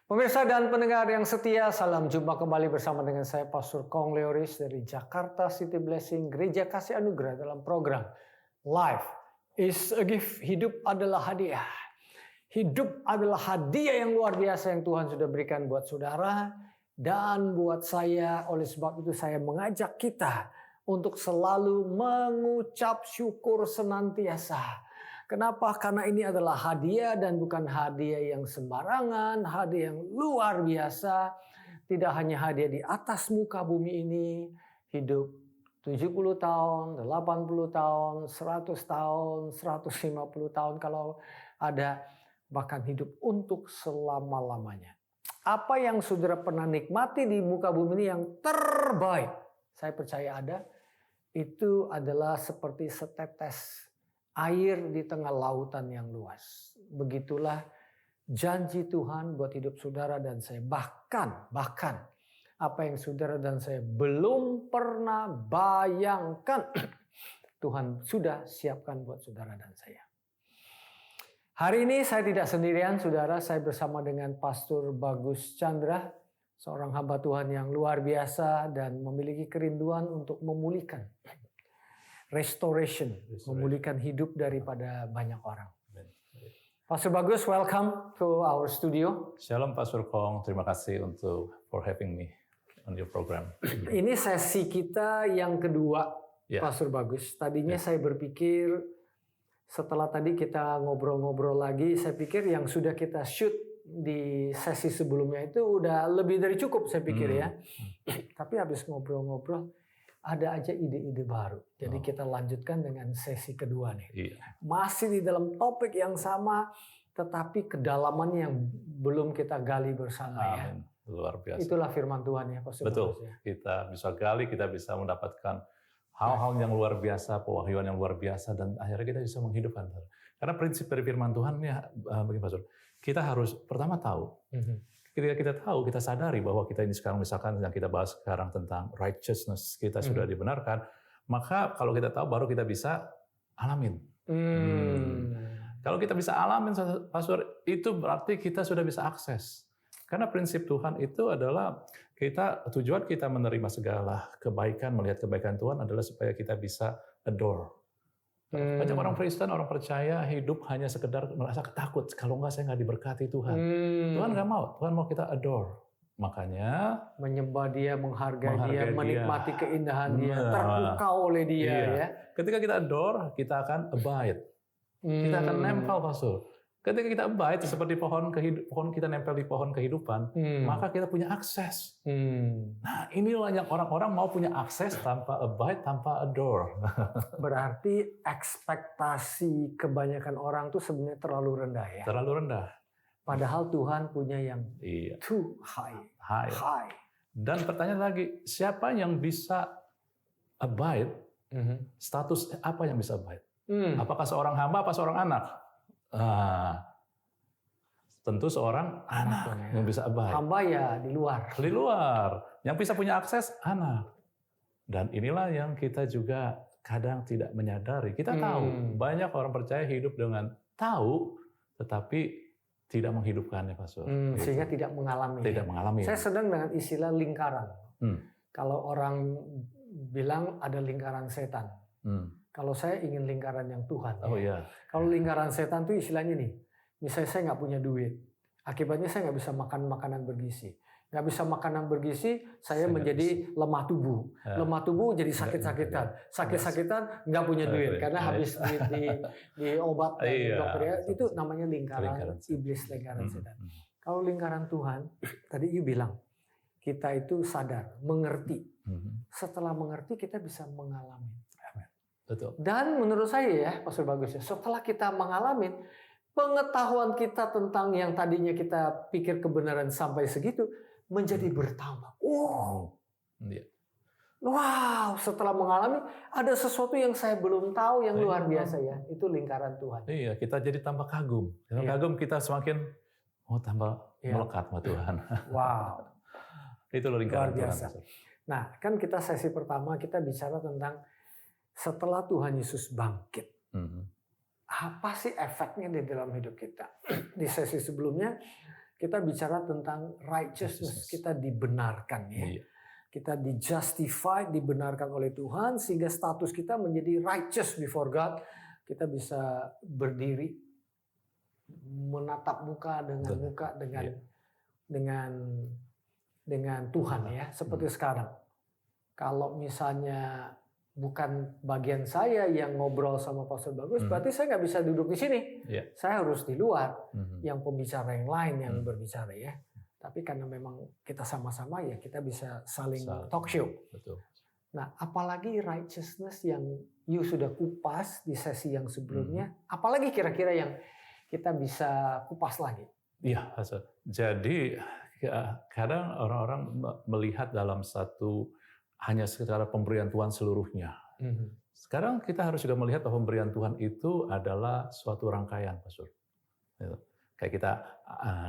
Pemirsa dan pendengar yang setia, salam jumpa kembali bersama dengan saya Pastor Kong Leoris dari Jakarta City Blessing, Gereja Kasih Anugerah dalam program Life is a Gift. Hidup adalah hadiah. Hidup adalah hadiah yang luar biasa yang Tuhan sudah berikan buat saudara dan buat saya. Oleh sebab itu saya mengajak kita untuk selalu mengucap syukur senantiasa. Kenapa? Karena ini adalah hadiah dan bukan hadiah yang sembarangan, hadiah yang luar biasa. Tidak hanya hadiah di atas muka bumi ini, hidup 70 tahun, 80 tahun, 100 tahun, 150 tahun kalau ada, bahkan hidup untuk selama-lamanya. Apa yang saudara pernah nikmati di muka bumi ini yang terbaik, saya percaya ada, itu adalah seperti setetes air di tengah lautan yang luas. Begitulah janji Tuhan buat hidup saudara dan saya. Bahkan apa yang saudara dan saya belum pernah bayangkan, Tuhan sudah siapkan buat saudara dan saya. Hari ini saya tidak sendirian, saudara. Saya bersama dengan Pastor Bagus Chandra, seorang hamba Tuhan yang luar biasa dan memiliki kerinduan untuk memulihkan. Restoration, memulihkan hidup daripada banyak orang. Pastor Bagus, welcome to our studio. Shalom Pastor Kong, terima kasih for having me on your program. Ini sesi kita yang kedua, Pastor Bagus. Tadinya saya berpikir setelah tadi kita ngobrol-ngobrol lagi, saya pikir yang sudah kita shoot di sesi sebelumnya itu udah lebih dari cukup, saya pikir ya. Tapi habis ngobrol-ngobrol, ada aja ide-ide baru. Jadi kita lanjutkan dengan sesi kedua nih. Masih di dalam topik yang sama, tetapi kedalaman yang belum kita gali bersama. Amin. Ya. Luar biasa. Itulah firman Tuhan ya. Betul. Ya. Kita bisa gali, kita bisa mendapatkan hal-hal yang luar biasa, pewahyuan yang luar biasa, dan akhirnya kita bisa menghidupkan. Karena prinsip dari firman Tuhan ya, bagi Pastor, kita harus pertama tahu. Ketika kita tahu, kita sadari bahwa kita ini sekarang misalkan yang kita bahas sekarang tentang righteousness, kita sudah dibenarkan, maka kalau kita tahu baru kita bisa alamin. Kalau kita bisa alamin, Pastor, itu berarti kita sudah bisa akses. Karena prinsip Tuhan itu adalah tujuan kita menerima segala kebaikan, melihat kebaikan Tuhan adalah supaya kita bisa adore. Banyak orang Kristen, orang percaya hidup hanya sekedar merasa takut. Kalau enggak, saya nggak diberkati Tuhan. Tuhan nggak mau. Tuhan mau kita adore. Makanya menyembah Dia, menghargai dia, menikmati keindahan Dia, terpukau oleh Dia. Ya. Ketika kita adore, kita akan abide. Kita akan nempel, Pastor. Ketika kita abide, seperti pohon kita nempel di pohon kehidupan, maka kita punya akses. Nah, inilah yang orang-orang mau punya akses tanpa abide, tanpa adore. Berarti ekspektasi kebanyakan orang tuh sebenarnya terlalu rendah ya? Terlalu rendah. Padahal Tuhan punya yang too high. Dan pertanyaan lagi, siapa yang bisa abide? Status apa yang bisa abide? Apakah seorang hamba, apa seorang anak? Tentu seorang anak yang bisa abide. Hamba ya di luar. Di luar. Yang bisa punya akses anak. Dan inilah yang kita juga kadang tidak menyadari. Kita tahu banyak orang percaya hidup dengan tahu, tetapi tidak menghidupkannya, Pastor. Sehingga tidak mengalami. Tidak mengalami. Saya sedang dengan istilah lingkaran. Kalau orang bilang ada lingkaran setan. Kalau saya ingin lingkaran yang Tuhan. Kalau lingkaran setan itu istilahnya nih, misalnya saya nggak punya duit, akibatnya saya nggak bisa makan makanan bergizi. Nggak bisa makanan bergizi, saya menjadi lemah tubuh. Lemah tubuh jadi sakit-sakitan. Sakit-sakitan nggak punya duit, karena habis di obat dokter ya. Itu namanya lingkaran iblis, lingkaran setan. Kalau lingkaran Tuhan, tadi you bilang, kita itu sadar, mengerti. Setelah mengerti, kita bisa mengalami. Betul. Dan menurut saya ya, Pastor Bagus ya, setelah kita mengalami, pengetahuan kita tentang yang tadinya kita pikir kebenaran sampai segitu menjadi bertambah. Wow, setelah mengalami ada sesuatu yang saya belum tahu yang luar biasa ya. Itu lingkaran Tuhan. Iya, kita jadi tambah kagum. Kagum kita semakin tambah melekat sama Tuhan. Wow. Itu lingkaran biasa. Tuhan. Nah, kan kita sesi pertama kita bicara tentang setelah Tuhan Yesus bangkit. Apa sih efeknya di dalam hidup kita? Di sesi sebelumnya kita bicara tentang righteousness. Kita dibenarkan ya. Iya. Kita di-justified, dibenarkan oleh Tuhan sehingga status kita menjadi righteous before God. Kita bisa berdiri menatap muka Iya. dengan Tuhan ya, seperti sekarang. Kalau misalnya bukan bagian saya yang ngobrol sama Pastor Bagus, berarti saya nggak bisa duduk di sini. Iya. Saya harus di luar, yang pembicara yang lain yang berbicara ya. Tapi karena memang kita sama-sama ya, kita bisa saling talk show. Betul. Nah, apalagi righteousness yang you sudah kupas di sesi yang sebelumnya, apalagi kira-kira yang kita bisa kupas lagi? Iya, jadi kadang orang-orang melihat dalam hanya secara pemberian Tuhan seluruhnya. Sekarang kita harus juga melihat bahwa pemberian Tuhan itu adalah suatu rangkaian, Pastor. Kayak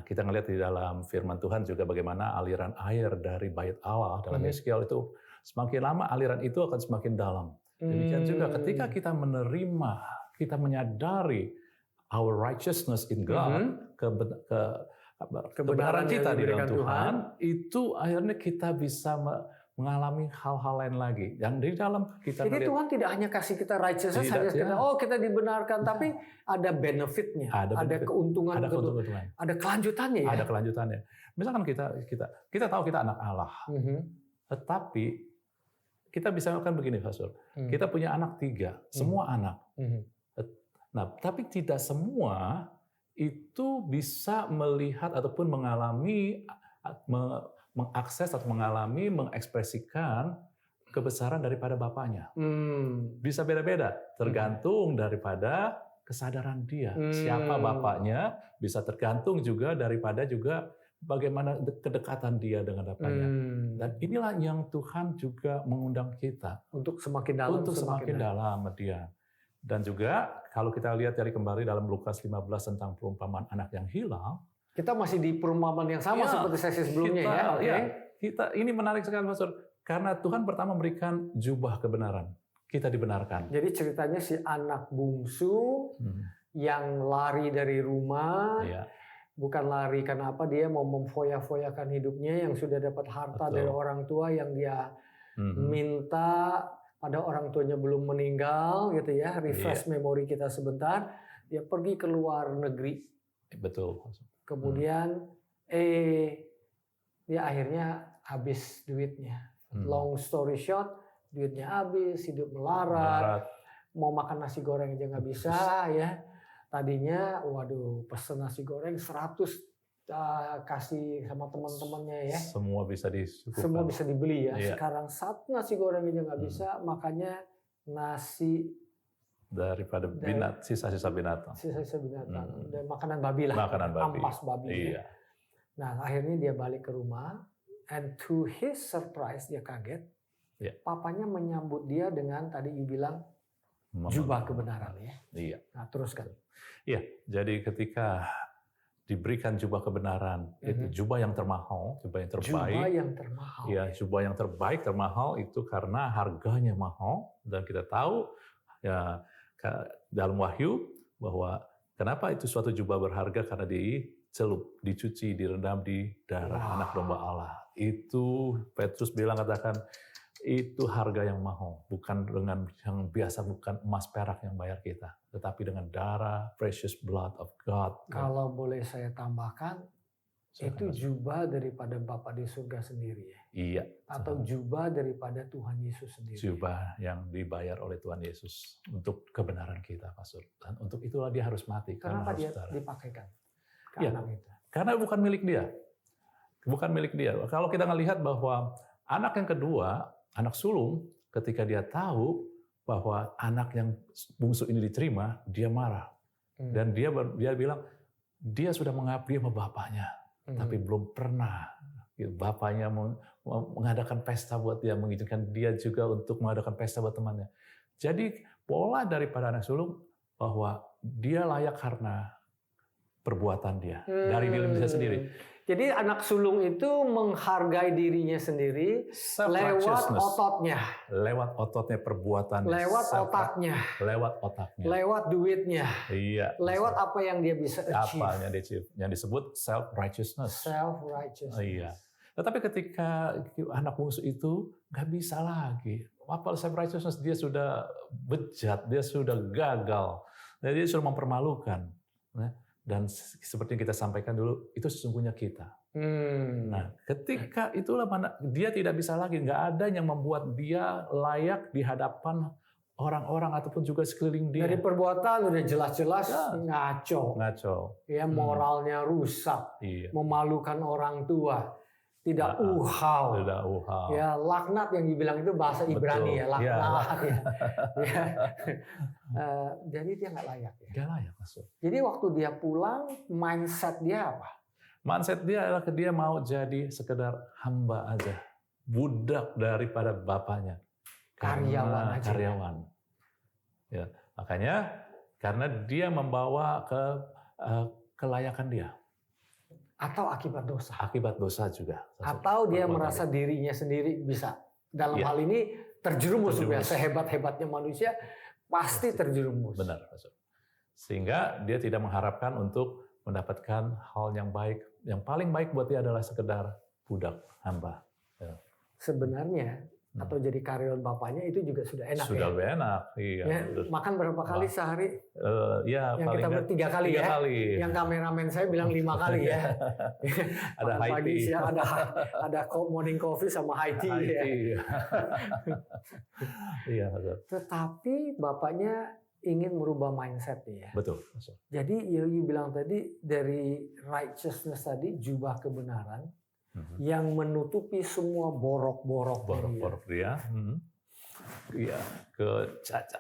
kita ngelihat di dalam firman Tuhan juga bagaimana aliran air dari bait Allah dalam Yeskiel itu semakin lama aliran itu akan semakin dalam. Demikian juga ketika kita menerima, kita menyadari our righteousness in God, kebenaran kita di dalam Tuhan, itu akhirnya kita bisa mengalami hal-hal lain lagi. Yang di dalam kita jadi Tuhan tidak hanya kasih kita righteousness, kita dibenarkan, tapi ada benefitnya, ada keuntungan, ada kelanjutannya ya. Ada kelanjutannya. Misalkan kita tahu kita anak Allah, tetapi kita bisa makan begini, Pastor. Kita punya anak 3, semua anak. Nah, tapi tidak semua itu bisa melihat ataupun mengakses atau mengekspresikan kebesaran daripada bapaknya. Bisa beda-beda, tergantung daripada kesadaran dia. Siapa bapaknya, bisa tergantung juga daripada juga bagaimana kedekatan dia dengan bapaknya. Dan inilah yang Tuhan juga mengundang kita. Untuk semakin dalam. Untuk semakin dalam dia. Dan juga kalau kita lihat kembali dalam Lukas 15 tentang perumpamaan anak yang hilang, kita masih di perumpamaan yang sama seperti sesi sebelumnya ini menarik sekali, Pastor. Karena Tuhan pertama memberikan jubah kebenaran. Kita dibenarkan. Jadi ceritanya si anak bungsu yang lari dari rumah, bukan lari karena apa, dia mau memfoya-foyakan hidupnya yang sudah dapat harta dari orang tua yang dia minta pada orang tuanya belum meninggal gitu ya. Refresh memori kita sebentar. Dia pergi ke luar negeri. Betul. Kemudian dia akhirnya habis duitnya. Long story short, duitnya habis, hidup melarat. Mau makan nasi goreng aja nggak bisa ya. Tadinya pesen nasi goreng 100 kasih sama teman-temannya ya. Semua bisa Semua bisa dibeli ya. Sekarang satu nasi goreng aja nggak bisa, makanya nasi daripada sisa-sisa binatang. Sisa-sisa binatang. Dan makanan babi lah. Makanan babi. Ampas babi. Iya. Nah, akhirnya dia balik ke rumah, and to his surprise, dia kaget. Papanya menyambut dia dengan tadi bilang jubah kebenaran ya. Iya. Nah, teruskan. Iya, jadi ketika diberikan jubah kebenaran, itu jubah yang termahal, jubah yang terbaik. Jubah yang termahal. Ya, jubah yang terbaik, termahal itu karena harganya mahal, dan kita tahu ya dalam Wahyu bahwa kenapa itu suatu jubah berharga, karena dicelup, dicuci, direndam di darah anak domba Allah. Itu Petrus katakan itu harga yang mahal, bukan dengan yang biasa, bukan emas perak yang bayar kita, tetapi dengan darah, precious blood of God. Kalau boleh saya tambahkan, itu jubah daripada Bapa di surga sendiri ya? Iya. Atau jubah daripada Tuhan Yesus sendiri? Jubah yang dibayar oleh Tuhan Yesus untuk kebenaran kita, Pastor. Dan untuk itulah dia harus mati. Kenapa dia dipakaikan? Karena bukan milik dia. Bukan milik dia. Kalau kita melihat bahwa anak yang kedua, anak sulung, ketika dia tahu bahwa anak yang bungsu ini diterima, dia marah. Dan dia bilang, dia sudah mengabdi sama bapaknya, tapi belum pernah bapaknya mengadakan pesta buat dia, mengizinkan dia juga untuk mengadakan pesta buat temannya. Jadi pola daripada anak sulung bahwa dia layak karena perbuatan dia, dari diri dia sendiri. Jadi anak sulung itu menghargai dirinya sendiri lewat ototnya. Lewat ototnya, perbuatannya. Lewat otaknya. Lewat otaknya. Lewat duitnya. Iya. Lewat apa yang dia bisa achieve. Apa yang disebut self-righteousness. Self-righteousness. Iya. Tetapi ketika anak bungsu itu nggak bisa lagi. Apa self-righteousness? Dia sudah bejat, dia sudah gagal. Dia sudah mempermalukan. Dan seperti yang kita sampaikan dulu, itu sesungguhnya kita. Nah, ketika itulah dia tidak bisa lagi, nggak ada yang membuat dia layak di hadapan orang-orang ataupun juga sekeliling dia. Dari perbuatan udah jelas-jelas ngaco. Ya, moralnya rusak, memalukan orang tua, tidak uhau. Ya, laknat yang dibilang itu bahasa Ibrani. Betul. Ya, laknat. Ya. Jadi dia nggak layak. Ya. Nggak layak masuk. Jadi waktu dia pulang, mindset dia apa? Mindset dia adalah dia mau jadi sekedar hamba aja, budak daripada bapaknya. Karyawan. Ya, makanya karena dia membawa kelayakan dia. Atau akibat dosa. Akibat dosa juga. Atau dia merasa dirinya sendiri bisa. Dalam hal ini terjerumus. Sehebat-hebatnya manusia pasti terjerumus. Benar. Sehingga dia tidak mengharapkan untuk mendapatkan hal yang baik. Yang paling baik buat dia adalah sekedar budak, hamba. Ya. Sebenarnya atau jadi karyawan bapaknya itu juga sudah enak. Sudah enak, iya. Ya, makan berapa kali sehari? Ya, yang kita bertiga kali ya. Kali. Yang kameramen saya bilang 5 kali ya. Ada high pagi, siang ada morning coffee sama high tea. Ya. Iya. Tetapi bapaknya ingin merubah mindset ya. Betul. Jadi you bilang tadi dari righteousness tadi, jubah kebenaran. Yang menutupi semua borok-borok dia. Iya,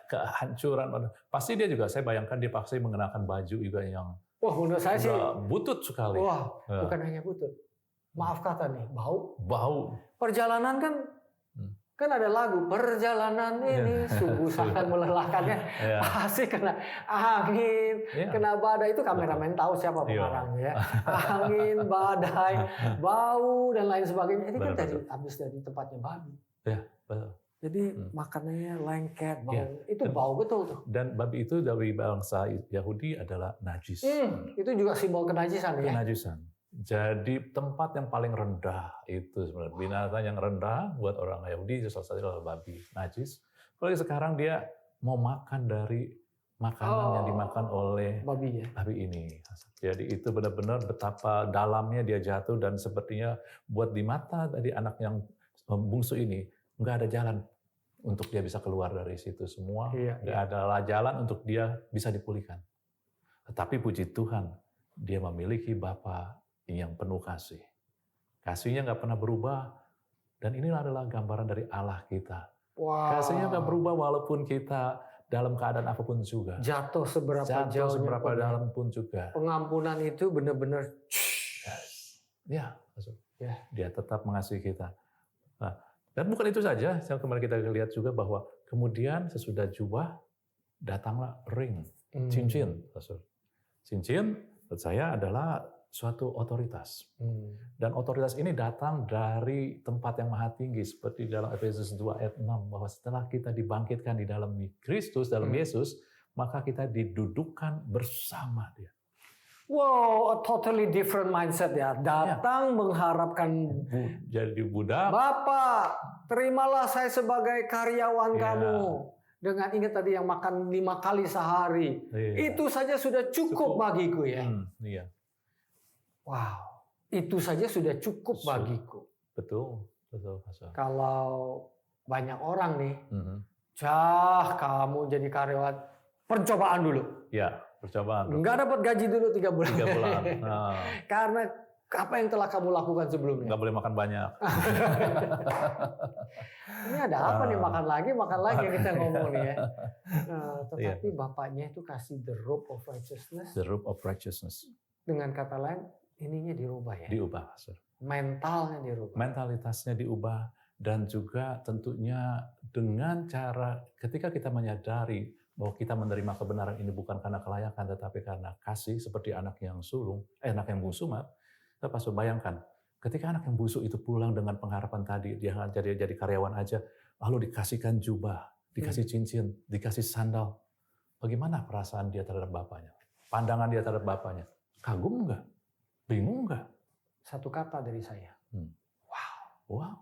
kehancuran. Pasti dia juga, saya bayangkan dia pasti mengenakan baju juga yang menurut saya sih butut sekali. Bukan hanya butut. Maaf kata nih, bau. Perjalanan kan ada lagu, perjalanan ini sungguh sangat melelahkannya. Pasti kena angin, kena badai. Itu kameramen tahu siapa pengarangnya. Angin, badai, bau, dan lain sebagainya. Ini kan habis dari tempatnya babi. Ya, betul. Jadi makanannya lengket, bau. Itu bau betul tuh. Dan babi itu dari bangsa Yahudi adalah najis. Itu juga simbol kenajisan ya? Kenajisan. Jadi tempat yang paling rendah itu sebenarnya binatang yang rendah buat orang Yahudi itu salah satu adalah babi, najis. Kalau sekarang dia mau makan dari makanan yang dimakan oleh babi ini. Jadi itu benar-benar betapa dalamnya dia jatuh dan sepertinya buat di mata tadi anak yang bungsu ini nggak ada jalan untuk dia bisa keluar dari situ semua. Nggak ada jalan untuk dia bisa dipulihkan. Tetapi puji Tuhan dia memiliki Bapa yang penuh kasih. Kasihnya nggak pernah berubah. Dan inilah adalah gambaran dari Allah kita. Wow. Kasihnya nggak berubah walaupun kita dalam keadaan apapun juga. Jatuh seberapa dalam pun juga. Pengampunan itu benar-benar. Ya, dia tetap mengasihi kita. Nah, dan bukan itu saja. Yang kemarin kita lihat juga bahwa kemudian sesudah jubah datanglah ring, cincin. Cincin menurut saya adalah suatu otoritas. Dan otoritas ini datang dari tempat yang maha tinggi. Seperti dalam Efesus 2 ayat 6. Bahwa setelah kita dibangkitkan di dalam Kristus, dalam Yesus, maka kita didudukkan bersama dia. Wow, a totally different mindset ya. Datang mengharapkan jadi budak. Bapak, terimalah saya sebagai karyawan kamu. Dengan ingat tadi yang makan 5 kali sehari. Itu saja sudah cukup bagiku ya. Iya. Wow, itu saja sudah cukup bagiku. Betul. Kalau banyak orang nih, kamu jadi karyawan, percobaan dulu. Ya, percobaan. Nggak dapat gaji dulu 3 bulan. 3 bulan. Karena apa yang telah kamu lakukan sebelumnya? Nggak boleh makan banyak. Ini ada apa nih, makan lagi kita ngomong nih ya. Tetapi bapaknya itu kasih the robe of righteousness. The robe of righteousness. Dengan kata lain, ininya dirubah ya. Diubah, Pastor. Mentalnya dirubah. Mentalitasnya diubah. Dan juga tentunya dengan cara ketika kita menyadari bahwa kita menerima kebenaran ini bukan karena kelayakan, tetapi karena kasih, seperti anak yang bungsu, Nah, Pastor, bayangkan, ketika anak yang busuk itu pulang dengan pengharapan tadi, dia akan jadi karyawan aja, lalu dikasihkan jubah, dikasih cincin, dikasih sandal. Bagaimana perasaan dia terhadap bapaknya? Pandangan dia terhadap bapaknya? Kagum nggak? Bingung nggak? Satu kata dari saya. Wow.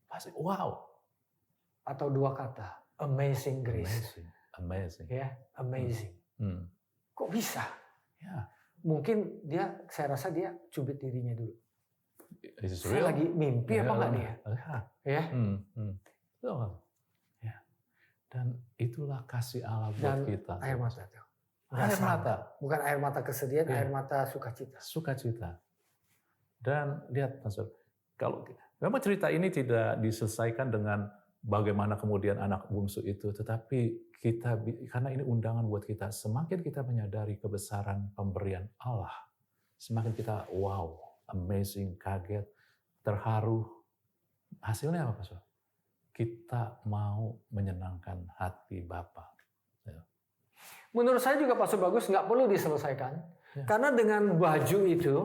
Pasti wow. Atau dua kata. Amazing grace. Amazing. Ya, amazing. Kok bisa? Ya. Mungkin saya rasa dia cubit dirinya dulu. Saya Real? lagi mimpi apa enggak dia? Ya. Ya. Dan itulah kasih Allah buat Dan kita. air mata tuh. Air mata. Bukan air mata kesedihan, Ya. air mata sukacita. Sukacita. Dan lihat, Pastor, kalau memang cerita ini tidak diselesaikan dengan bagaimana kemudian anak bungsu itu, tetapi karena ini undangan buat kita, semakin kita menyadari kebesaran pemberian Allah, semakin kita wow, amazing, kaget, terharu. Hasilnya apa, Pastor? Kita mau menyenangkan hati Bapa. Menurut saya juga Pastor Bagus nggak perlu diselesaikan. Ya. Karena dengan baju itu,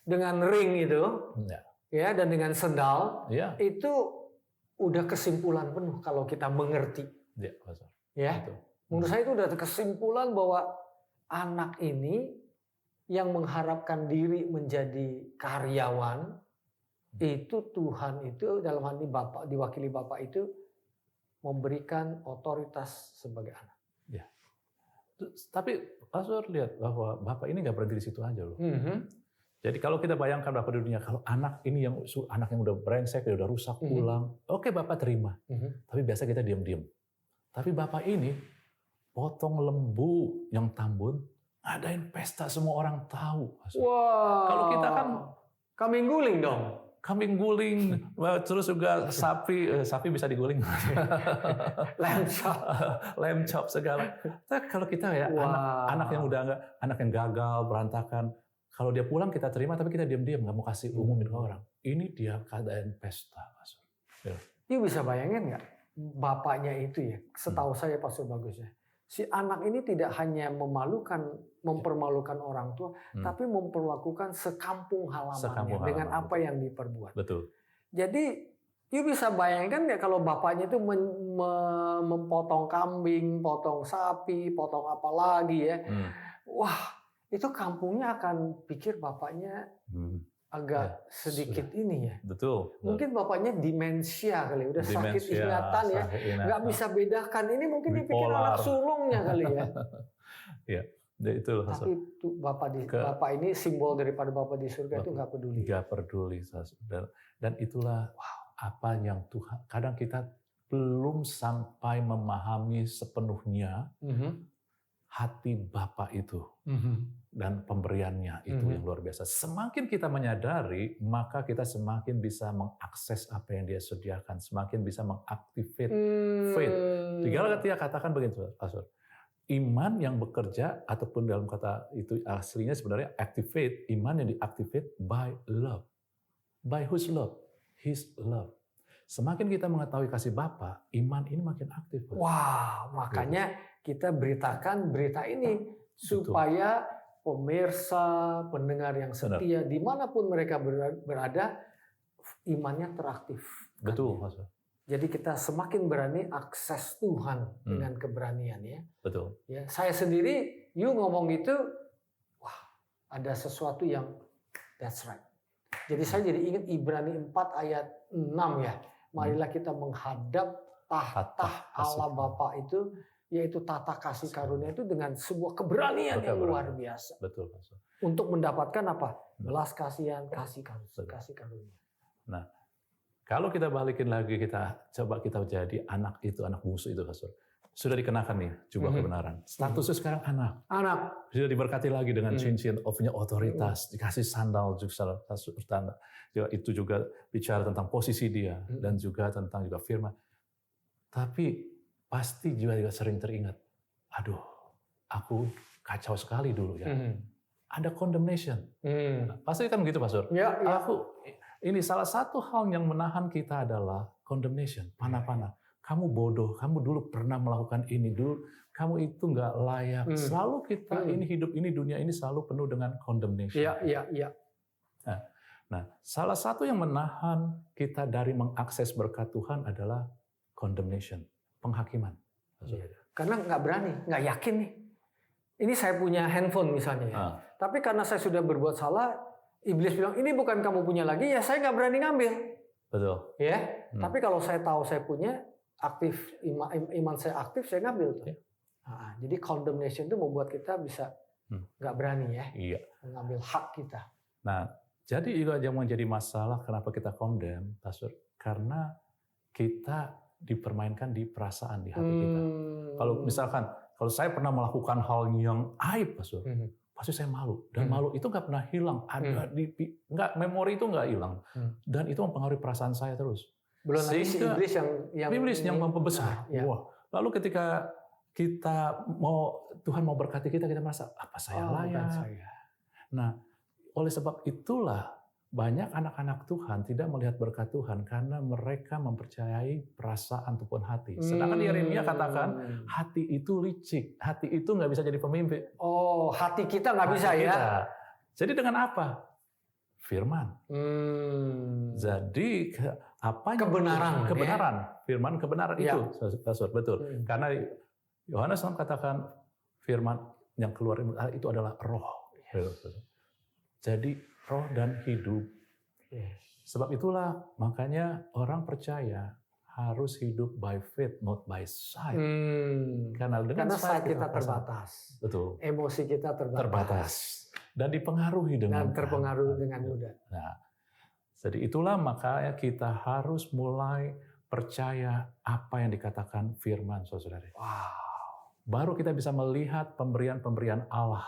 dengan ring itu, ya, dan dengan sendal, itu udah kesimpulan penuh kalau kita mengerti. Ya, Pastor. Ya, menurut saya itu udah kesimpulan bahwa anak ini yang mengharapkan diri menjadi karyawan, itu Tuhan itu dalam hal ini Bapak, diwakili Bapak itu memberikan otoritas sebagai anak. Ya. Tapi Pastor lihat bahwa Bapak ini nggak berhenti di situ aja loh. Jadi kalau kita bayangkan Bapak di dunia, kalau anak yang udah brengsek, udah rusak pulang, oke Bapak terima. Tapi biasa kita diam-diam. Tapi Bapak ini potong lembu yang tambun, ngadain pesta semua orang tahu. Wow. Kalau kita kan kambing guling dong. Kambing guling, terus juga sapi bisa diguling. Lamb chop segala. Tapi kalau kita ya anak yang udah enggak, anak yang gagal, berantakan, kalau dia pulang kita terima, tapi kita diam-diam nggak mau kasih umumin ke orang. Ini dia keadaan pesta, Pastor. You bisa bayangin nggak? Bapaknya itu ya, setahu saya Pastor Bagus ya, si anak ini tidak hanya mempermalukan orang tua, tapi memperlakukan sekampung halamannya dengan apa yang diperbuat. Betul. Jadi, you bisa bayangkan nggak kalau bapaknya itu memotong kambing, potong sapi, potong apa lagi ya, wah itu kampungnya akan pikir bapaknya agak sedikit ini ya. Betul. Mungkin bapaknya demensia kali, udah sakit ingatan ya, nggak bisa bedakan. Ini mungkin dipikir anak sulungnya kali ya. Ya, itu loh. Tapi bapak ini simbol daripada Bapak di surga itu nggak peduli. Nggak peduli. Dan itulah apa yang Tuhan. Kadang kita belum sampai memahami sepenuhnya hati Bapa itu. Dan pemberiannya itu yang luar biasa. Semakin kita menyadari, maka kita semakin bisa mengakses apa yang dia sediakan, semakin bisa mengaktifkan faith. Tinggal dia katakan begitu, Pastor. Iman yang bekerja ataupun dalam kata itu aslinya sebenarnya activate, iman yang diactivate by love. By whose love? His love. Semakin kita mengetahui kasih Bapa, iman ini makin aktif. Wah, makanya kita beritakan berita ini supaya pemirsa, pendengar yang setia, dimanapun mereka berada, imannya teraktif. Betul, Pastor. Jadi kita semakin berani akses Tuhan dengan keberanian ya. Betul. Ya, saya sendiri, you ngomong gitu, wah, ada sesuatu yang that's right. Jadi saya jadi ingat Ibrani 4 ayat 6 ya. Marilah kita menghadap tahta Allah Bapa itu, yaitu tata kasih karunia itu dengan sebuah keberanian yang luar biasa. Betul, Pastor. Untuk mendapatkan apa? Belas kasihan, kasih karunia. Nah, kalau kita balikin lagi, kita coba kita jadi anak itu, anak bungsu itu, Pastor. Sudah dikenakan nih jubah kebenaran. Statusnya sekarang anak. Anak. Sudah diberkati lagi dengan cincin, punya otoritas, dikasih sandal juga tanda. Itu juga bicara tentang posisi dia dan juga tentang juga firman. Tapi pasti juga sering teringat, aduh, aku kacau sekali dulu ya. Ada condemnation. Pasti kan begitu, Pastor. Ya. Ini salah satu hal yang menahan kita adalah condemnation, panah-panah. Kamu bodoh, kamu dulu pernah melakukan ini, dulu kamu itu nggak layak. Selalu kita ini hidup ini, dunia ini selalu penuh dengan condemnation. Iya. Nah, Nah, salah satu yang menahan kita dari mengakses berkat Tuhan adalah condemnation, penghakiman. Karena nggak berani, nggak yakin nih. Ini saya punya handphone misalnya ya. Tapi karena saya sudah berbuat salah, iblis bilang ini bukan kamu punya lagi, ya saya nggak berani ngambil. Betul. Ya. Tapi kalau saya tahu saya punya, aktif iman saya aktif, saya ngambil tuh. Ya. Nah, jadi condemnation itu membuat kita bisa nggak berani ya, Iya. mengambil hak kita. Nah, jadi juga yang menjadi masalah kenapa kita condemn, Pastor, karena kita dipermainkan di perasaan di hati kita. Kalau misalkan, kalau saya pernah melakukan hal yang aib, Pastor, pasti saya malu. Dan malu itu nggak pernah hilang. Ada nggak, memori itu nggak hilang. Dan itu mempengaruhi perasaan saya terus. Belum lagi si iblis yang membesar. Wah. Lalu ketika Tuhan mau berkati kita merasa apa saya layak. Nah, oleh sebab itulah banyak anak-anak Tuhan tidak melihat berkat Tuhan karena mereka mempercayai perasaan ataupun hati. Sedangkan Yeremia katakan hati itu licik, hati itu nggak bisa jadi pemimpin. Oh, hati kita nggak bisa ya? Jadi dengan apa? Firman. Jadi apa? Kebenaran. Firman kebenaran itu, Pastor, betul. Karena Yohanes katakan firman yang keluar itu adalah roh. Jadi roh dan hidup. Sebab itulah makanya orang percaya harus hidup by faith, not by sight. Karena sight kita terbatas. Betul. Emosi kita terbatas. Dan dipengaruhi dengan mudah. Nah, jadi itulah makanya kita harus mulai percaya apa yang dikatakan firman, saudara. Wow. Baru kita bisa melihat pemberian-pemberian Allah.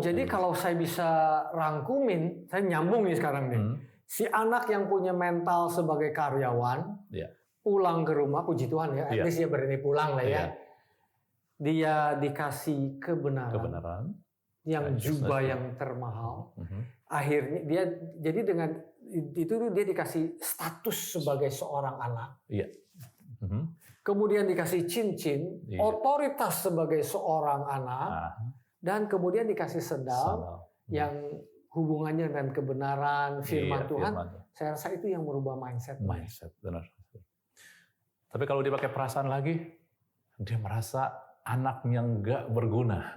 Jadi kalau saya bisa rangkumin, saya nyambung nih sekarang nih. Si anak yang punya mental sebagai karyawan, pulang ke rumah, puji Tuhan ya, at least dia berani pulang lah ya. Dia dikasih kebenaran. Yang jubah yang termahal. Akhirnya dia jadi dengan itu dia dikasih status sebagai seorang anak. Kemudian dikasih cincin, otoritas sebagai seorang anak. Dan kemudian dikasih sendal yang hubungannya dengan kebenaran, firman Tuhan. Saya rasa itu yang merubah mindset. Benar. Tapi kalau dipakai perasaan lagi, dia merasa anak yang nggak berguna.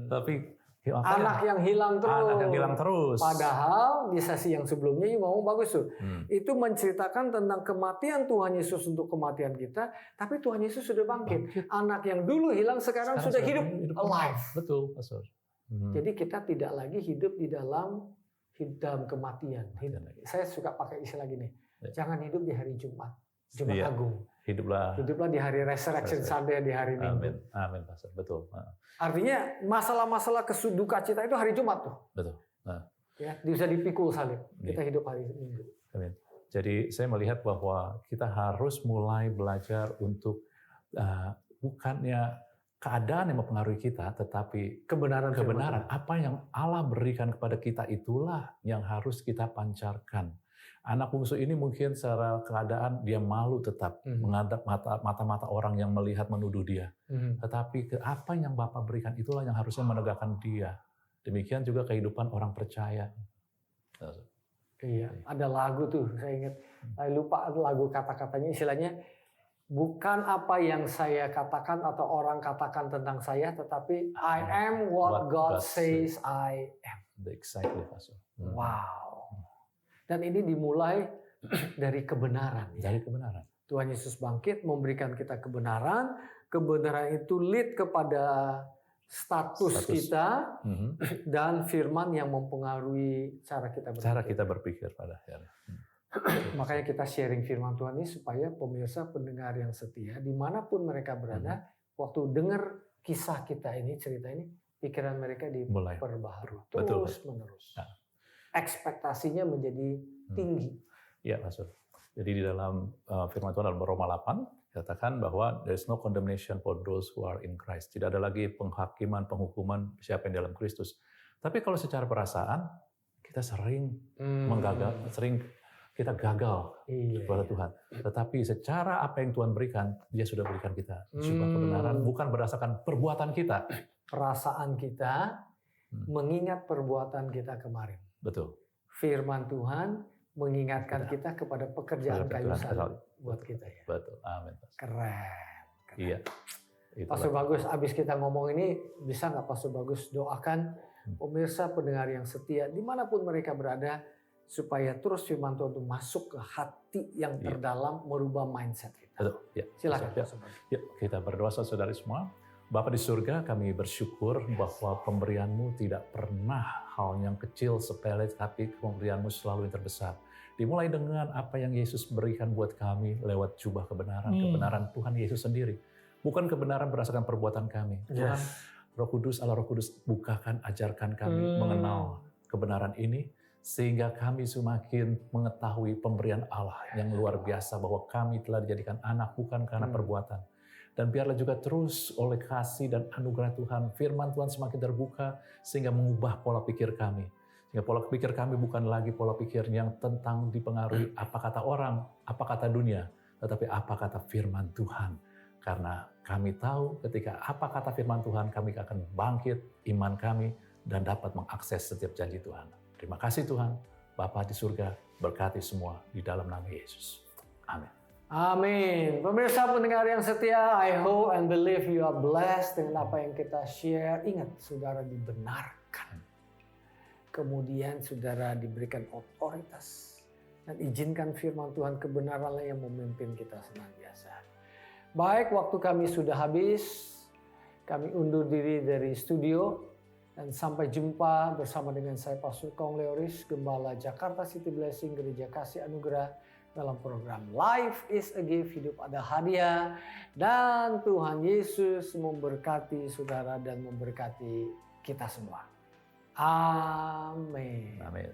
Tapi anak yang hilang terus. Padahal di sesi yang sebelumnya ngomong bagus tuh. Itu menceritakan tentang kematian Tuhan Yesus untuk kematian kita, tapi Tuhan Yesus sudah bangkit. Anak yang dulu hilang sekarang sudah hidup alive. Betul, Pastor. Jadi kita tidak lagi hidup di dalam kematian. Saya suka pakai istilah gini. Jangan hidup di hari Jumat Agung. Hiduplah di hari Resurrection Sunday, di hari Minggu. Amin, Pastor. Betul. Artinya masalah-masalah kesuduka cita itu hari Jumat tuh. Betul. Ya, bisa dipikul salib. Kita hidup hari Minggu. Amin. Jadi saya melihat bahwa kita harus mulai belajar untuk bukannya keadaan yang mempengaruhi kita, tetapi kebenaran apa yang Allah berikan kepada kita itulah yang harus kita pancarkan. Anak bungsu ini mungkin secara keadaan dia malu tetap menghadap mata-mata orang yang melihat menuduh dia. Tetapi apa yang Bapa berikan itulah yang harusnya menegakkan dia. Demikian juga kehidupan orang percaya. Iya, ada lagu tuh saya ingat. Saya lupa lagu kata-katanya, istilahnya bukan apa yang saya katakan atau orang katakan tentang saya, tetapi I am what God says I am. Exactly, Pastor. Wow. Dan ini dimulai dari kebenaran. Dari kebenaran. Tuhan Yesus bangkit, memberikan kita kebenaran. Kebenaran itu lead kepada status kita dan firman yang mempengaruhi cara kita berpikir pada akhirnya. Makanya kita sharing firman Tuhan ini supaya pemirsa pendengar yang setia dimanapun mereka berada, waktu dengar kisah kita ini, cerita ini, pikiran mereka diperbaharui terus menerus. Ekspektasinya menjadi tinggi. Ya, Pastor. Jadi di dalam firman Tuhan dalam Roma 8 katakan bahwa there is no condemnation for those who are in Christ. Tidak ada lagi penghakiman, penghukuman siapa yang dalam Kristus. Tapi kalau secara perasaan kita sering sering kita gagal kepada Tuhan. Tetapi secara apa yang Tuhan berikan, Dia sudah berikan kita sebuah kebenaran bukan berdasarkan perbuatan kita. Perasaan kita mengingat perbuatan kita kemarin. Betul. Firman Tuhan mengingatkan kita kepada pekerjaan kayu salib buat kita ya. Betul. Amin. Keren. Iya. Pastor Bagus, abis kita ngomong ini, bisa nggak Pastor Bagus doakan pemirsa pendengar yang setia dimanapun mereka berada, supaya terus firman Tuhan itu masuk ke hati yang terdalam, merubah mindset kita. Betul. Ya. Silakan. Ya, kita berdoa saudara semua. Bapa di surga, kami bersyukur bahwa pemberian-Mu tidak pernah hal yang kecil, sepele, tapi pemberian-Mu selalu yang terbesar. Dimulai dengan apa yang Yesus berikan buat kami lewat jubah kebenaran, kebenaran Tuhan Yesus sendiri. Bukan kebenaran berdasarkan perbuatan kami. Tuhan, Roh Kudus, Allah Roh Kudus, bukakan, ajarkan kami mengenal kebenaran ini, sehingga kami semakin mengetahui pemberian Allah yang luar biasa, bahwa kami telah dijadikan anak bukan karena perbuatan. Dan biarlah juga terus oleh kasih dan anugerah Tuhan, firman Tuhan semakin terbuka sehingga mengubah pola pikir kami. Sehingga pola pikir kami bukan lagi pola pikir yang tentang dipengaruhi apa kata orang, apa kata dunia, tetapi apa kata firman Tuhan. Karena kami tahu ketika apa kata firman Tuhan, kami akan bangkit iman kami dan dapat mengakses setiap janji Tuhan. Terima kasih Tuhan, Bapa di surga, berkati semua di dalam nama Yesus. Amin. Amin. Pemirsa pendengar yang setia, I hope and believe you are blessed dengan apa yang kita share. Ingat, saudara dibenarkan. Kemudian saudara diberikan otoritas. Dan izinkan firman Tuhan kebenaranlah yang memimpin kita senantiasa. Baik, waktu kami sudah habis. Kami undur diri dari studio. Dan sampai jumpa bersama dengan saya Pastor Kong Leoris, Gembala Jakarta City Blessing Gereja Kasih Anugerah, dalam program Life is a Gift, hidup ada hadiah. Dan Tuhan Yesus memberkati saudara dan memberkati kita semua. Amin. Amin.